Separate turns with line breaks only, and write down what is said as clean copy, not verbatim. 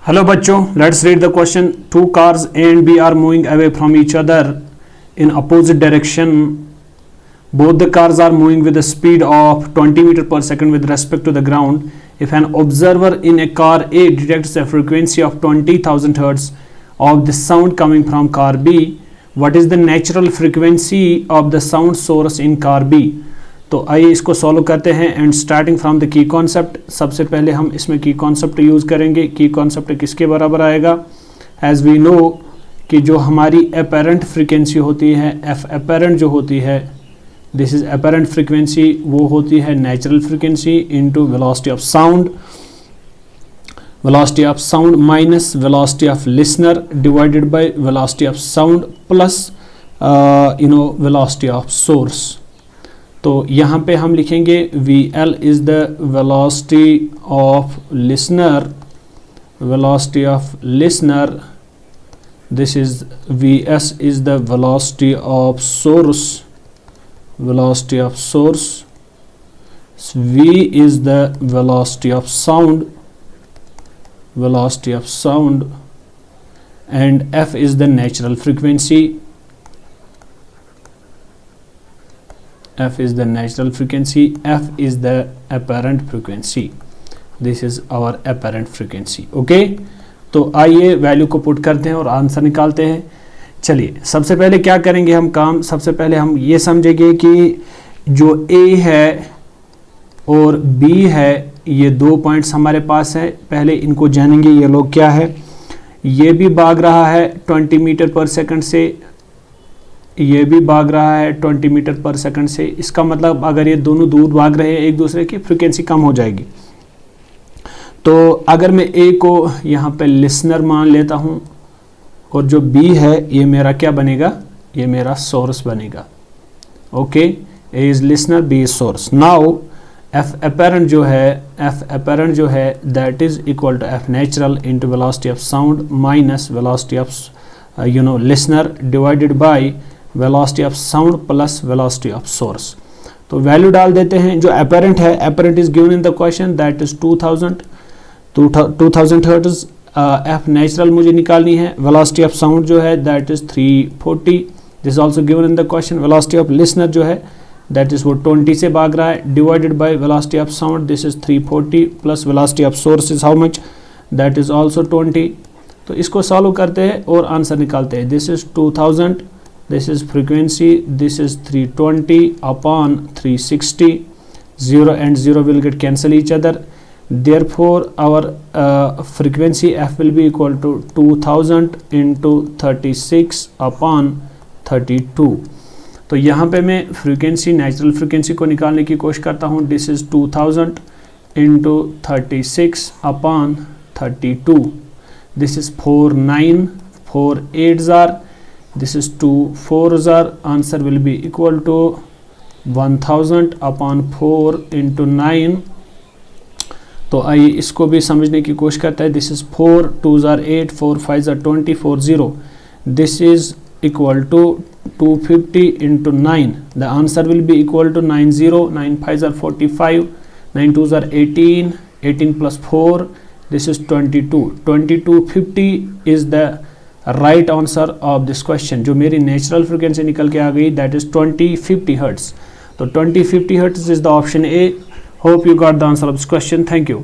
Hello बच्चों, let's read the question. Two cars A and B are moving away from each other in opposite direction. Both the cars are moving with a speed of 20 meter per second with respect to the ground. If an observer in a car A detects a frequency of 20,000 hertz of the sound coming from car B, what is the natural frequency of the sound source in car B? तो आइए इसको solve करते हैं. And starting from the key concept. सबसे पहले हम इसमें की कॉन्सेप्ट यूज़ करेंगे. की कॉन्सेप्ट किसके बराबर आएगा? एज वी नो कि जो हमारी अपेरेंट फ्रीक्वेंसी होती है, एफ अपेरेंट जो होती है, दिस इज अपेरेंट फ्रीक्वेंसी, वो होती है natural frequency into velocity of sound. Velocity of sound minus velocity of listener divided by velocity of sound plus velocity of source. तो यहाँ पे हम लिखेंगे VL is the velocity of listener, velocity of listener. This is VS is the velocity of source, velocity of source. V is the velocity of sound, velocity of sound. And F is the natural frequency. F is the natural frequency, F is the apparent frequency. This is our apparent frequency. Okay? तो आइए value को put करते हैं और answer निकालते हैं. चलिए सबसे पहले क्या करेंगे हम काम. सबसे पहले हम ये समझेंगे कि जो A है और B है, ये दो पॉइंट्स हमारे पास है. पहले इनको जानेंगे. ये लोग क्या है? ये भी भाग रहा है 20 मीटर पर सेकंड से, ये भी भाग रहा है 20 मीटर पर सेकंड से. इसका मतलब अगर ये दोनों दूर भाग रहे हैं एक दूसरे की, फ्रीक्वेंसी कम हो जाएगी. तो अगर मैं ए को यहाँ पे लिसनर मान लेता हूँ और जो बी है ये मेरा क्या बनेगा? ये मेरा सोर्स बनेगा. Okay, A is listener, B is source. Now F apparent जो है, एफ अपेरेंट जो है that is equal to F natural into velocity of sound minus velocity of listener divided by velocity of sound plus velocity of source. तो value डाल देते हैं. जो apparent है, apparent is given in the question that is 2000 hertz. F natural मुझे निकालनी है. Velocity of sound जो है that is 340. This also given in the question. Velocity of listener जो है दैट इज वो 20 से भाग रहा है divided by velocity of sound. This is 340 plus velocity of source is how much? That is also 20. तो इसको सॉल्व करते हैं और आंसर निकालते हैं. This is 2000, this is frequency, this is 320 upon 360. 0 and 0 will get cancel each other. Therefore our frequency F will be equal to 2000 into 36 upon 32. तो यहाँ पे मैं फ्रीक्वेंसी, नेचुरल फ्रीक्वेंसी को निकालने की कोशिश करता हूँ. This is 2000 into 36 upon 32. This is 4 9, 4 8s are, this is 2 4s are. Answer will be equal to 1000 upon 4 into 9. तो आइए इसको भी समझने की कोशिश करते हैं. This is 4 2s are 8, 4 5s are 20, 4 0. This is equal to 250 into 9. The answer will be equal to 90. 9 5s are 45, 9 2s are 18, 18 plus 4. This is 22. 2250 is the right answer of this question. जो मेरी natural frequency निकल के आ गई that is 2050 hertz. तो 2050 hertz is the option A. Hope you got the answer of this question. Thank you.